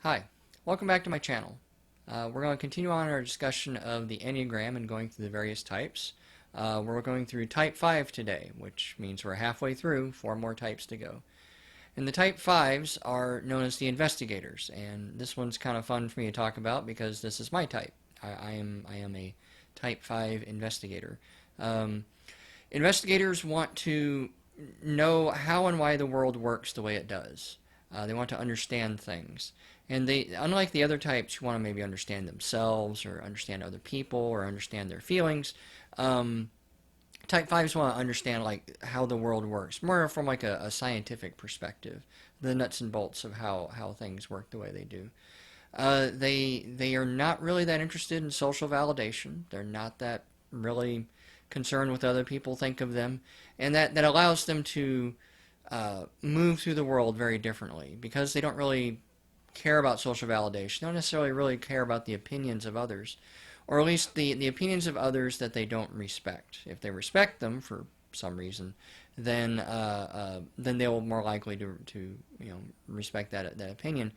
Hi, welcome back to my channel. We're going to continue on our discussion of the Enneagram and going through the various types. We're going through type 5 today, which means we're halfway through, 4 more types to go. And the type 5s are known as the investigators, and this one's kind of fun for me to talk about because this is my type. I am a type 5 investigator. Um, Investigators want to know how and why the world works the way it does. They want to understand things. And they, unlike the other types who want to maybe understand themselves or understand other people or understand their feelings, um, type 5s want to understand like how the world works, more from like a scientific perspective, the nuts and bolts of how things work the way they do. They are not really that interested in social validation. They're not that really concerned with other people think of them, and that allows them to move through the world very differently because they don't really care about social validation. They don't necessarily really care about the opinions of others, or at least the opinions of others that they don't respect. If they respect them for some reason, then they will more likely to respect that opinion.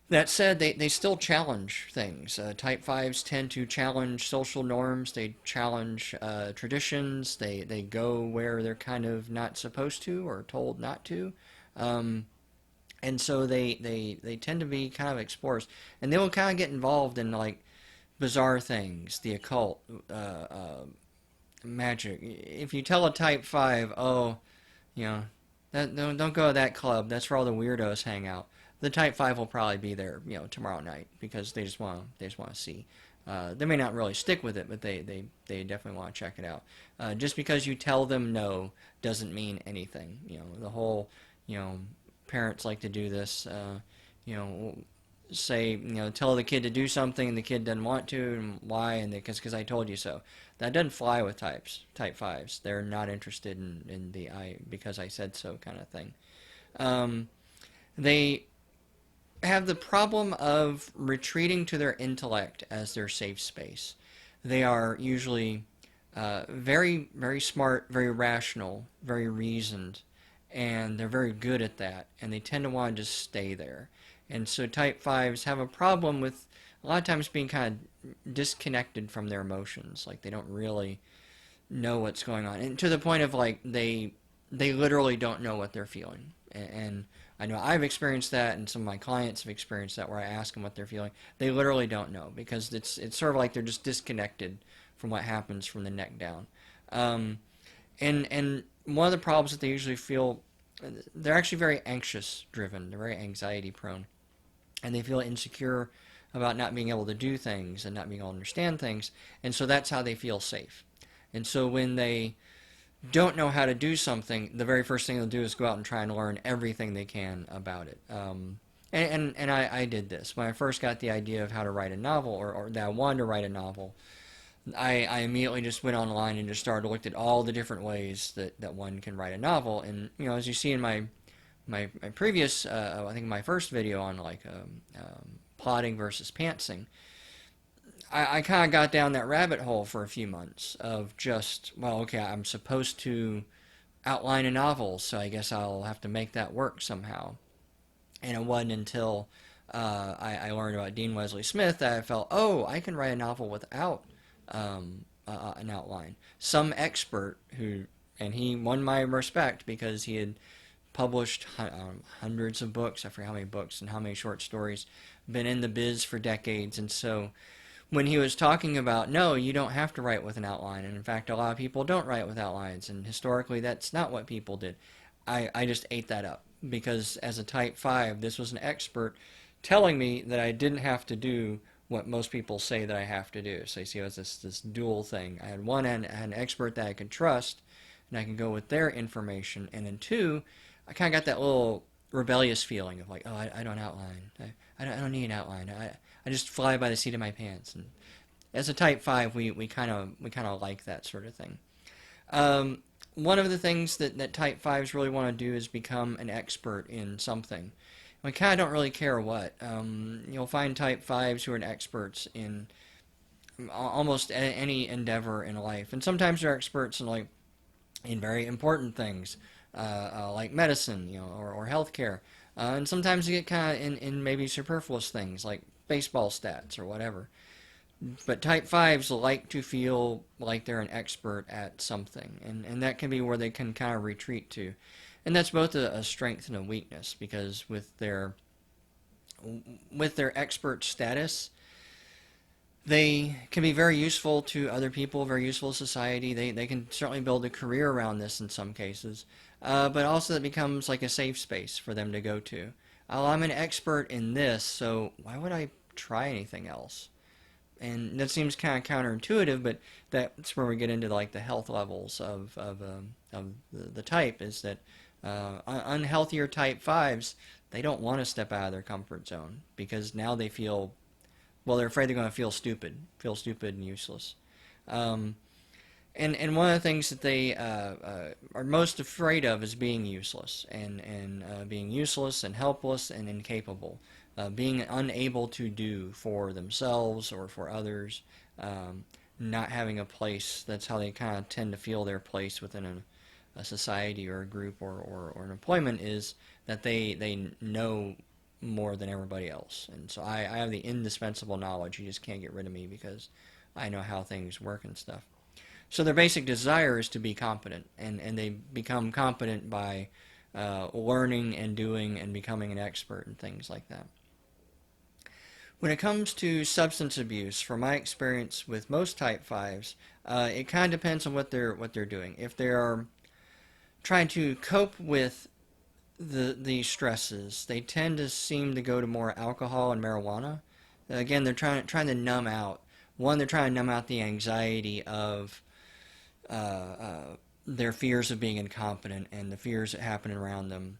That said, they still challenge things. Type 5s tend to challenge social norms. They challenge traditions. They go where they're kind of not supposed to or told not to. Um, and so they tend to be kind of explorers. And they will kind of get involved in like bizarre things, the occult, magic. If you tell a Type 5, oh, you know, don't go to that club. That's where all the weirdos hang out. The Type 5 will probably be there, tomorrow night because they just want to see. They may not really stick with it, but they definitely want to check it out. Just because you tell them no doesn't mean anything. The whole, you know, parents like to do this. You know, say, tell the kid to do something and the kid doesn't want to, and why? And because I told you so. That doesn't fly with Type 5s. They're not interested in the I because I said so kind of thing. Um, they have the problem of retreating to their intellect as their safe space. They are usually very, very smart, very rational, very reasoned, and they're very good at that, and they tend to want to just stay there. And so Type 5s have a problem with a lot of times being kind of disconnected from their emotions. Like they don't really know what's going on, and to the point of like they literally don't know what they're feeling. And I know I've experienced that, and some of my clients have experienced that, where I ask them what they're feeling. They literally don't know because it's sort of like they're just disconnected from what happens from the neck down. Um, and one of the problems that they usually feel, they're actually very anxious driven. They're very anxiety prone, and they feel insecure about not being able to do things and not being able to understand things, and so that's how they feel safe. And so when they don't know how to do something, the very first thing they'll do is go out and try and learn everything they can about it. And I did this. When I first got the idea of how to write a novel, or that I wanted to write a novel, I immediately just went online and just started to look at all the different ways that one can write a novel. And, as you see in my previous, I think my first video on like plotting versus pantsing, I kind of got down that rabbit hole for a few months of just, well, okay, I'm supposed to outline a novel, so I guess I'll have to make that work somehow. And it wasn't until I learned about Dean Wesley Smith that I felt, oh, I can write a novel without an outline. Some expert and he won my respect because he had published hundreds of books, I forget how many books and how many short stories, been in the biz for decades, and so when he was talking about, no, you don't have to write with an outline, and in fact, a lot of people don't write with outlines, and historically, that's not what people did. I just ate that up because as a Type 5, this was an expert telling me that I didn't have to do what most people say that I have to do. So you see, it was this dual thing. I had one end, I had an expert that I could trust, and I could go with their information, and then two, I kind of got that little rebellious feeling of like, oh, I don't outline. I don't need an outline. I just fly by the seat of my pants. And as a Type 5, we kind of like that sort of thing. One of the things that Type 5s really want to do is become an expert in something. We kind of don't really care what. You'll find Type 5s who are experts in almost any endeavor in life, and sometimes they're experts in very important things, like medicine, or healthcare. And sometimes they get kind of in maybe superfluous things like baseball stats or whatever. But type 5s like to feel like they're an expert at something, and that can be where they can kind of retreat to. And that's both a strength and a weakness, because with their expert status, they can be very useful to other people, very useful to society. They can certainly build a career around this in some cases, but also it becomes like a safe space for them to go to. Oh, I'm an expert in this, so why would I try anything else? And that seems kind of counterintuitive, but that's where we get into like the health levels of the type. Is that unhealthier type 5s, they don't want to step out of their comfort zone, because now they feel, well, they're afraid they're going to feel stupid and useless. Um, and one of the things that they are most afraid of is being useless, and being useless and helpless and incapable, being unable to do for themselves or for others, not having a place. That's how they kind of tend to feel their place within a society or a group or an employment, is that they know more than everybody else. And so I have the indispensable knowledge. You just can't get rid of me because I know how things work and stuff. So their basic desire is to be competent, and they become competent by learning and doing and becoming an expert and things like that. When it comes to substance abuse, from my experience with most type 5s, it kind of depends on what they're doing. If they are trying to cope with the stresses, they tend to seem to go to more alcohol and marijuana. Again, they're trying to numb out. One, they're trying to numb out the anxiety of their fears of being incompetent and the fears that happen around them.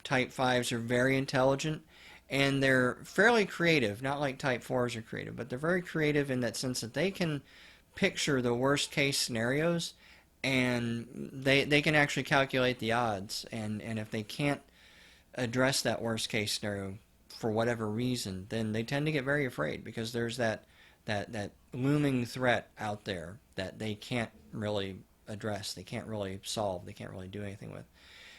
Type 5s are very intelligent, and they're fairly creative. Not like type 4s are creative, but they're very creative in that sense that they can picture the worst case scenarios, and they can actually calculate the odds. And if they can't address that worst case scenario for whatever reason, then they tend to get very afraid, because there's that looming threat out there that they can't really address, they can't really solve, they can't really do anything with.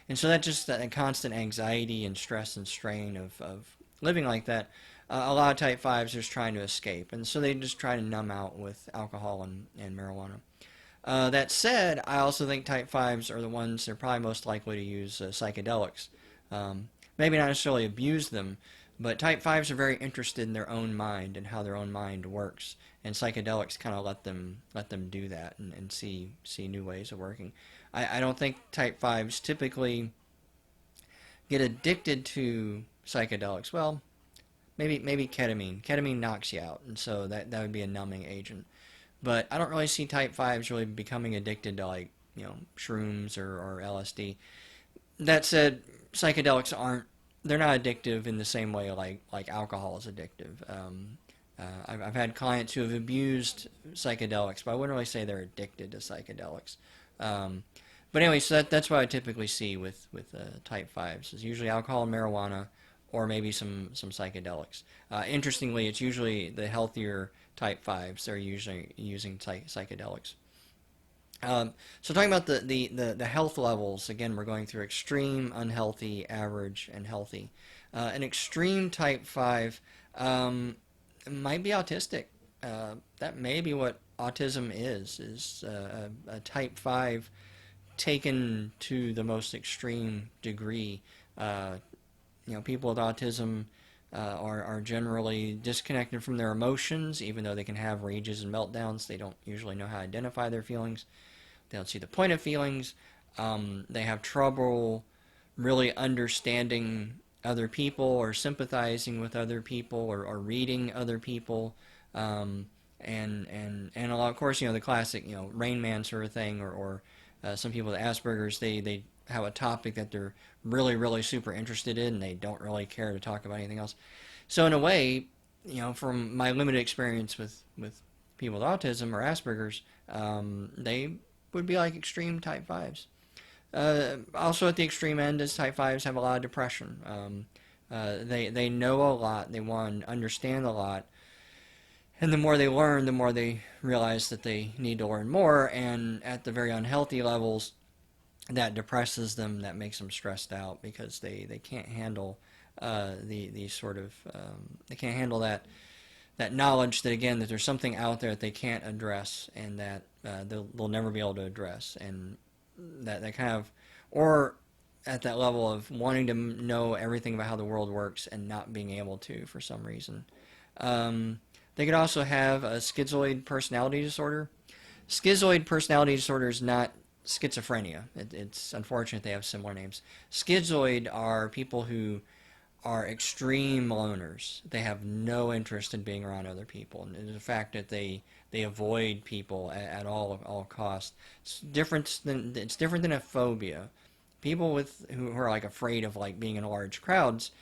And so that just that constant anxiety and stress and strain of living like that, a lot of type 5s are just trying to escape. And so they just try to numb out with alcohol and marijuana. That said, I also think type 5s are the ones that are probably most likely to use psychedelics. Maybe not necessarily abuse them, but type 5s are very interested in their own mind and how their own mind works. And psychedelics kind of let them do that and see new ways of working. I don't think type 5s typically get addicted to psychedelics. Well, maybe ketamine. Ketamine knocks you out, and so that would be a numbing agent. But I don't really see type 5s really becoming addicted to, like, shrooms or LSD. That said, psychedelics they're not addictive in the same way like alcohol is addictive. I've had clients who have abused psychedelics, but I wouldn't really say they're addicted to psychedelics. But anyway, so that's what I typically see with type 5s. Is usually alcohol and marijuana, or maybe some psychedelics. Interestingly, it's usually the healthier type 5s that are usually using psychedelics. So talking about the health levels, again, we're going through extreme, unhealthy, average, and healthy. An extreme type 5 might be autistic. That may be what autism is a type 5 taken to the most extreme degree. People with autism are generally disconnected from their emotions, even though they can have rages and meltdowns. They don't usually know how to identify their feelings. They don't see the point of feelings. They have trouble really understanding other people or sympathizing with other people or reading other people. And a lot, of course, the classic, Rain Man sort of thing, or some people with Asperger's, they have a topic that they're really, really super interested in, and they don't really care to talk about anything else. So in a way, from my limited experience with people with autism or Asperger's, they would be like extreme type 5s. Also at the extreme end is type 5s have a lot of depression. They know a lot, they want to understand a lot, and the more they learn, the more they realize that they need to learn more, and at the very unhealthy levels, that depresses them, that makes them stressed out because they can't handle the sort of they can't handle that knowledge that again that there's something out there that they can't address and that they'll never be able to address, and that kind of, or at that level of wanting to know everything about how the world works and not being able to for some reason. Um, they could also have a schizoid personality disorder. Schizoid personality disorder is not schizophrenia. It's unfortunate they have similar names. Schizoid are people who are extreme loners. They have no interest in being around other people, and the fact that they avoid people at all costs. It's different than a phobia. People who are like afraid of like being in large crowds,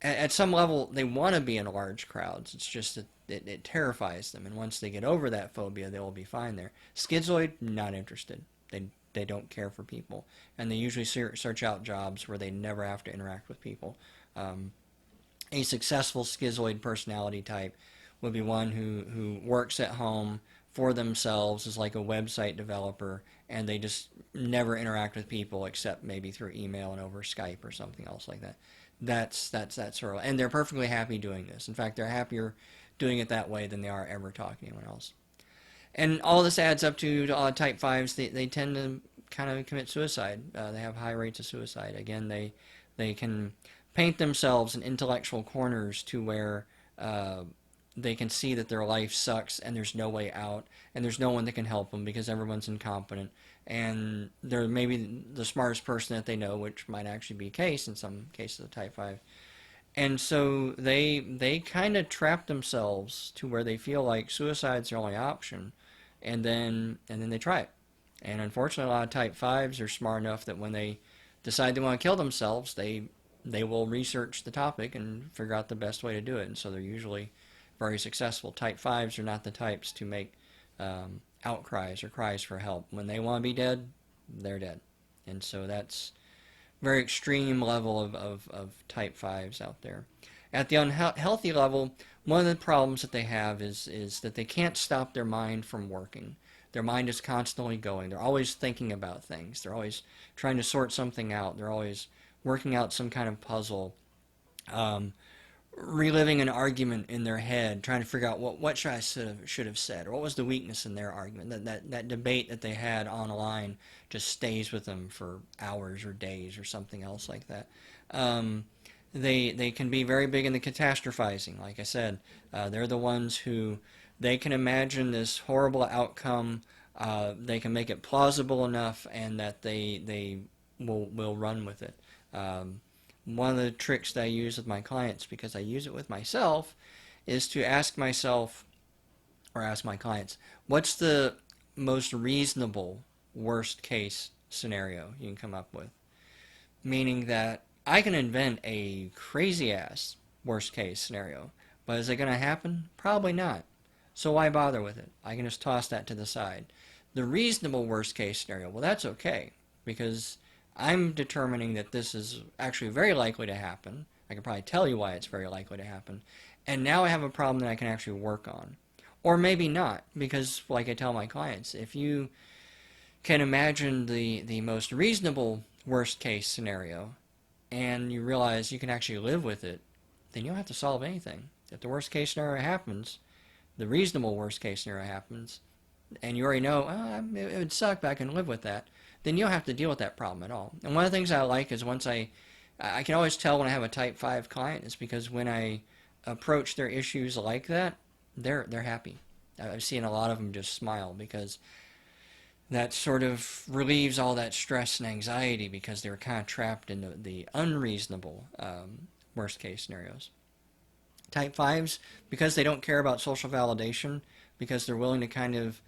at some level they want to be in large crowds. It's just that it terrifies them, and once they get over that phobia, they will be fine there. Schizoid, not interested. They don't care for people, and they usually search out jobs where they never have to interact with people. Um, a successful schizoid personality type would be one who works at home for themselves as like a website developer, and they just never interact with people except maybe through email and over Skype or something else like that. That's that sort of, and they're perfectly happy doing this. In fact, they're happier doing it that way than they are ever talking to anyone else. And all this adds up to type fives. They tend to kind of commit suicide. They have high rates of suicide. Again, they can paint themselves in intellectual corners to where they can see that their life sucks and there's no way out and there's no one that can help them because everyone's incompetent and they're maybe the smartest person that they know, which might actually be the case in some cases of type 5. And so they kind of trap themselves to where they feel like suicide's their only option, and then they try it. And unfortunately, a lot of type fives are smart enough that when they decide they want to kill themselves, they will research the topic and figure out the best way to do it. And so they're usually very successful. Type fives are not the types to make outcries or cries for help. When they want to be dead, they're dead. And so that's very extreme level of type 5s out there. At the unhealthy level, one of the problems that they have is that they can't stop their mind from working. Their mind is constantly going. They're always thinking about things. They're always trying to sort something out. They're always working out some kind of puzzle, um, reliving an argument in their head, trying to figure out what should have said, or what was the weakness in their argument. That debate that they had online just stays with them for hours or days or something else like that. Um, they can be very big in the catastrophizing. Like I said, they're the ones who they can imagine this horrible outcome. They can make it plausible enough, and that they will run with it. One of the tricks that I use with my clients, because I use it with myself, is to ask myself, or ask my clients, what's the most reasonable worst case scenario you can come up with? Meaning that I can invent a crazy ass worst case scenario, but is it going to happen? Probably not. So why bother with it? I can just toss that to the side. The reasonable worst case scenario, well, that's okay, because I'm determining that this is actually very likely to happen. I can probably tell you why it's very likely to happen. And now I have a problem that I can actually work on. Or maybe not, because like I tell my clients, if you can imagine the most reasonable worst case scenario and you realize you can actually live with it, then you don't have to solve anything. If the worst case scenario happens, the reasonable worst case scenario happens, and you already know, oh, it would suck, but I can live with that, then you don't have to deal with that problem at all. And one of the things I like is once I can always tell when I have a type 5 client is because when I approach their issues like that, they're happy. I've seen a lot of them just smile because that sort of relieves all that stress and anxiety because they were kind of trapped in the unreasonable worst case scenarios. Type 5s, because they don't care about social validation, because they're willing to kind of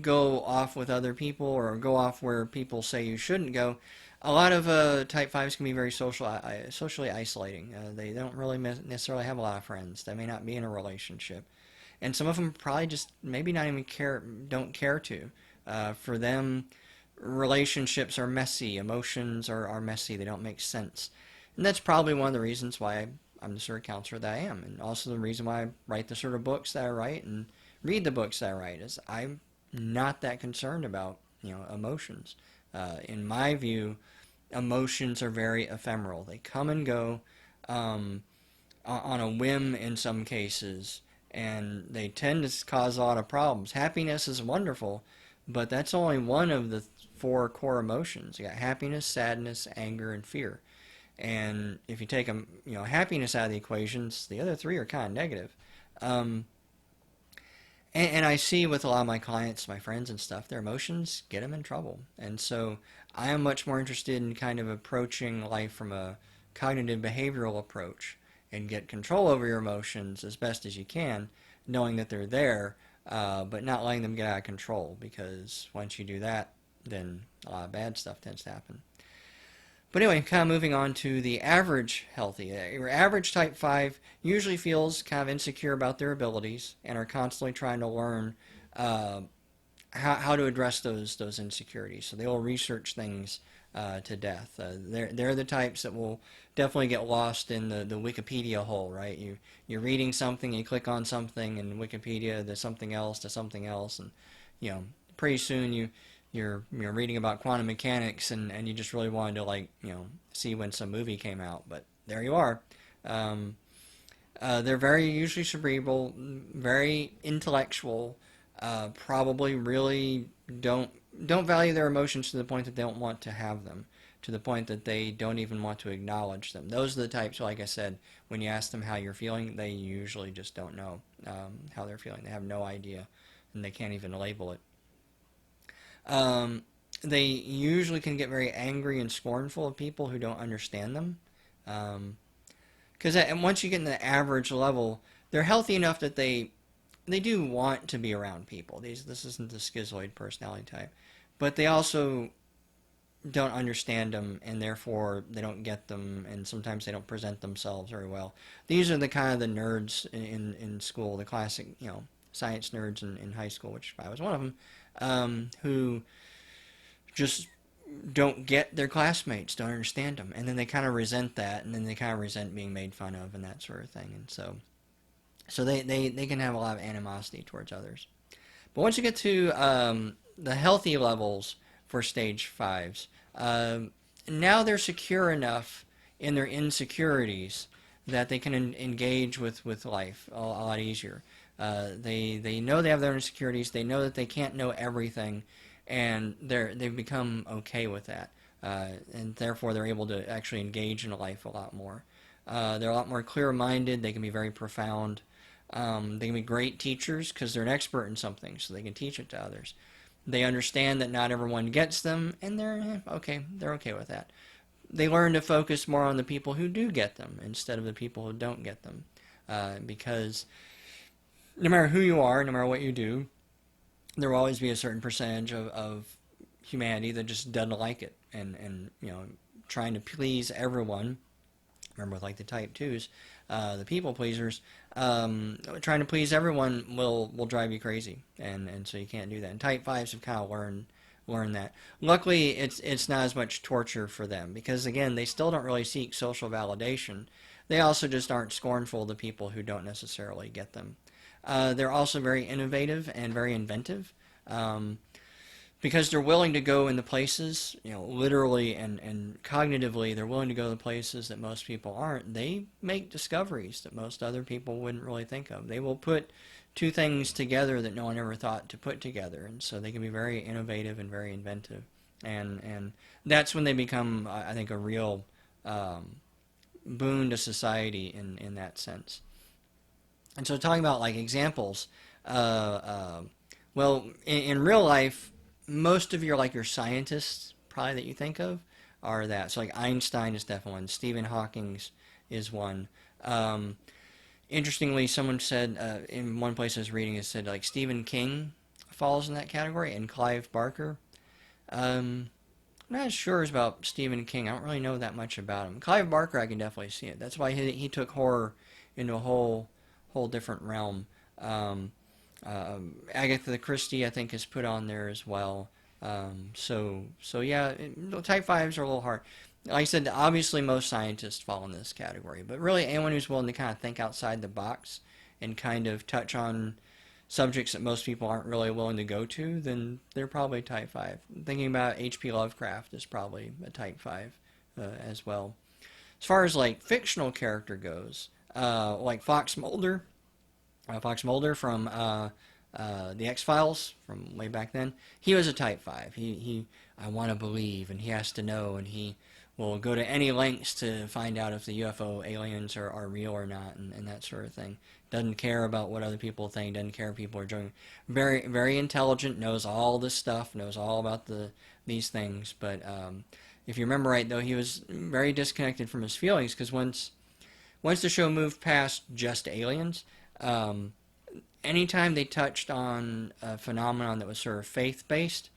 go off with other people or go off where people say you shouldn't go, a lot of type 5s can be very socially isolating. They don't really necessarily have a lot of friends. They may not be in a relationship. And some of them probably just maybe not even don't care to. For them, relationships are messy, emotions are messy, they don't make sense. And that's probably one of the reasons why I'm the sort of counselor that I am, and also the reason why I write the sort of books that I write and read the books that I write, is I'm not that concerned about emotions. In my view, emotions are very ephemeral. They come and go um, on a whim in some cases, and they tend to cause a lot of problems. Happiness is wonderful, but that's only one of the four core emotions. You got happiness, sadness, anger, and fear. And if you take happiness out of the equations, the other three are kind of negative. Um, and I see with a lot of my clients, my friends and stuff, their emotions get them in trouble. And so I am much more interested in kind of approaching life from a cognitive behavioral approach and get control over your emotions as best as you can, knowing that they're there, but not letting them get out of control, because once you do that, then a lot of bad stuff tends to happen. But anyway, kind of moving on to the average healthy. Your average type 5 usually feels kind of insecure about their abilities and are constantly trying to learn uh, how to address those insecurities. So they will research things to death. They're the types that will definitely get lost in the Wikipedia hole, right? You're reading something, you click on something in Wikipedia, there's something else to something else, and you know pretty soon you're reading about quantum mechanics, and you just really wanted to see when some movie came out, but there you are. Um, they're very usually cerebral, very intellectual, probably really don't don't value their emotions to the point that they don't want to have them, to the point that they don't even want to acknowledge them. Those are the types, like I said, when you ask them how you're feeling, they usually just don't know how they're feeling. They have no idea, and they can't even label it. Um, they usually can get very angry and scornful of people who don't understand them. Um, Because and once you get in the average level, they're healthy enough that they do want to be around people. This isn't the schizoid personality type, but they also don't understand them, and therefore they don't get them, and sometimes they don't present themselves very well. These are the kind of the nerds in school, the classic science nerds in high school, which I was one of them, who just don't get their classmates, don't understand them, and then they kind of resent that, and then they kind of resent being made fun of and that sort of thing, and so they can have a lot of animosity towards others. But once you get to the healthy levels for stage fives, now they're secure enough in their insecurities that they can engage with life a lot easier. They know they have their insecurities. They know that they can't know everything, and they've become okay with that, and therefore they're able to actually engage in life a lot more. They're a lot more clear-minded. They can be very profound. They can be great teachers because they're an expert in something, so they can teach it to others. They understand that not everyone gets them, and okay. They're okay with that. They learn to focus more on the people who do get them instead of the people who don't get them, because no matter who you are, no matter what you do, there will always be a certain percentage of humanity that just doesn't like it, and trying to please everyone. Remember, with like the type twos, the people pleasers, trying to please everyone will drive you crazy, and so you can't do that. And type fives have kind of learned that. Luckily, it's not as much torture for them, because again, they still don't really seek social validation. They also just aren't scornful of the people who don't necessarily get them. They're also very innovative and very inventive. Because they're willing to go in the places, literally and cognitively, they're willing to go to the places that most people aren't. They make discoveries that most other people wouldn't really think of. They will put two things together that no one ever thought to put together, and so they can be very innovative and very inventive. And that's when they become, I think, a real boon to society in that sense. And so talking about like examples, well, in real life, most of your scientists probably that you think of are that. So like Einstein is definitely one. Stephen Hawking's is one. Interestingly, someone said in one place I was reading, it said like Stephen King falls in that category, and Clive Barker. I'm not sure about Stephen King. I don't really know that much about him. Clive Barker, I can definitely see it. That's why he took horror into a whole different realm. Agatha Christie, I think, is put on there as well. So yeah, type fives are a little hard. Like I said, obviously most scientists fall in this category, but really anyone who's willing to kind of think outside the box and kind of touch on subjects that most people aren't really willing to go to, then they're probably type 5. Thinking about H.P. Lovecraft is probably a type 5 as well. As far as like fictional character goes, like Fox Mulder from the X-Files from way back then, he was a type 5. He I want to believe, and he has to know, and he will go to any lengths to find out if the UFO aliens are real or not, and that sort of thing. Doesn't care about what other people think, doesn't care if people are doing. Very, very intelligent, knows all this stuff, knows all about these things, but if you remember right, though, he was very disconnected from his feelings, because once the show moved past just aliens, anytime they touched on a phenomenon that was sort of faith-based,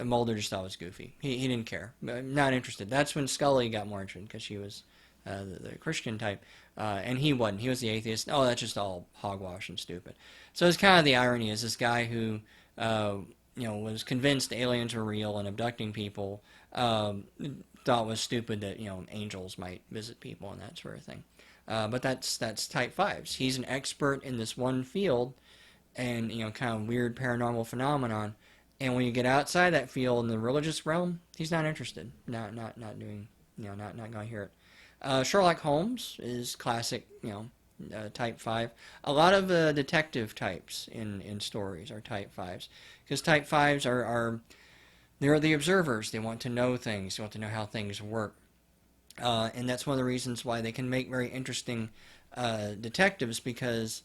Mulder just thought it was goofy. He didn't care. Not interested. That's when Scully got more interested, because she was the Christian type, and he wasn't. He was the atheist. Oh, that's just all hogwash and stupid. So it's kind of the irony is this guy who was convinced aliens were real and abducting people, thought it was stupid that angels might visit people and that sort of thing. But that's type 5s. He's an expert in this one field, and kind of weird paranormal phenomenon. And when you get outside that field in the religious realm, he's not interested. Not doing. Not going to hear it. Sherlock Holmes is classic. Type 5. A lot of detective types in stories are type 5s, because type 5s are they're the observers. They want to know things. They want to know how things work. And that's one of the reasons why they can make very interesting detectives, because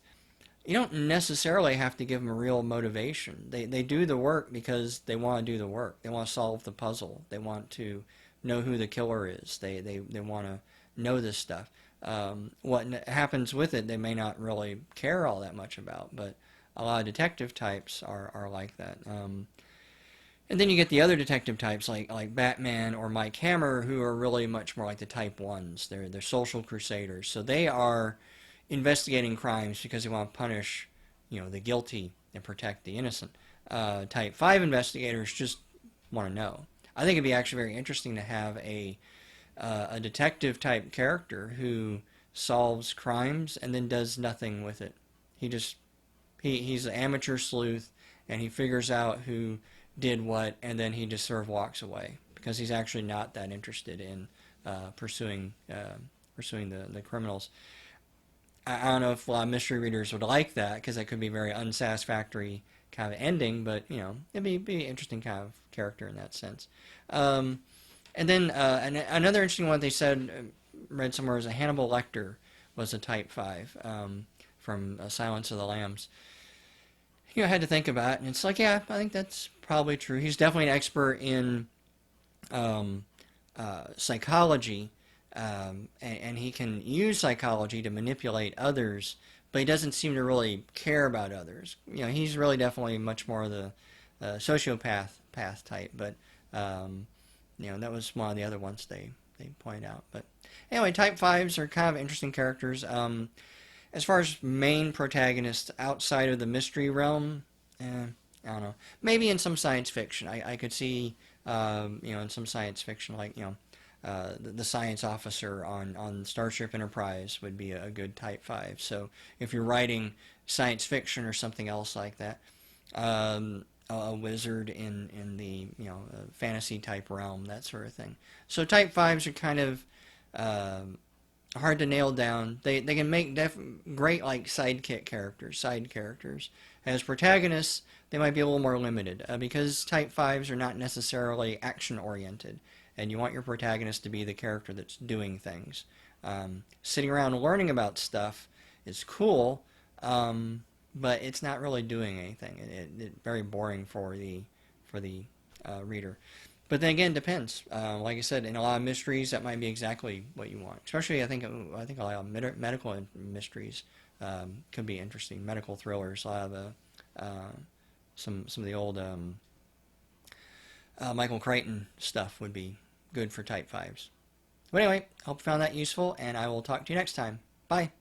you don't necessarily have to give them a real motivation. They do the work because they want to do the work. They want to solve the puzzle. They want to know who the killer is. They want to know this stuff. What happens with it, they may not really care all that much about, but a lot of detective types are like that. And then you get the other detective types like Batman or Mike Hammer, who are really much more like the type 1s. They're social crusaders. So they are investigating crimes because they want to punish, the guilty and protect the innocent. Type 5 investigators just want to know. I think it'd be actually very interesting to have a detective type character who solves crimes and then does nothing with it. He's an amateur sleuth, and he figures out who did what, and then he just sort of walks away, because he's actually not that interested in pursuing the criminals. I don't know if a lot of mystery readers would like that, because that could be a very unsatisfactory kind of ending, but it'd be an interesting kind of character in that sense. And then another interesting one they said, read somewhere, is a Hannibal Lecter was a type 5 from Silence of the Lambs. I had to think about it, and it's like, yeah, I think that's probably true. He's definitely an expert in psychology, and he can use psychology to manipulate others, but he doesn't seem to really care about others. He's really definitely much more the sociopath type, but that was one of the other ones they point out. But anyway, type 5s are kind of interesting characters. As far as main protagonists outside of the mystery realm, I don't know. Maybe in some science fiction, I could see, in some science fiction, like the science officer on Starship Enterprise would be a good type 5. So if you're writing science fiction or something else like that, a wizard in the fantasy type realm, that sort of thing. So type 5s are kind of hard to nail down. They can make great like side characters. As protagonists, they might be a little more limited, because type 5s are not necessarily action oriented, and you want your protagonist to be the character that's doing things. Sitting around learning about stuff is cool, but it's not really doing anything. It's very boring for the reader. But then again, it depends. Like I said, in a lot of mysteries, that might be exactly what you want. Especially, I think a lot of medical mysteries could be interesting. Medical thrillers. A lot of some of the old Michael Crichton stuff would be good for type 5s. But anyway, hope you found that useful, and I will talk to you next time. Bye.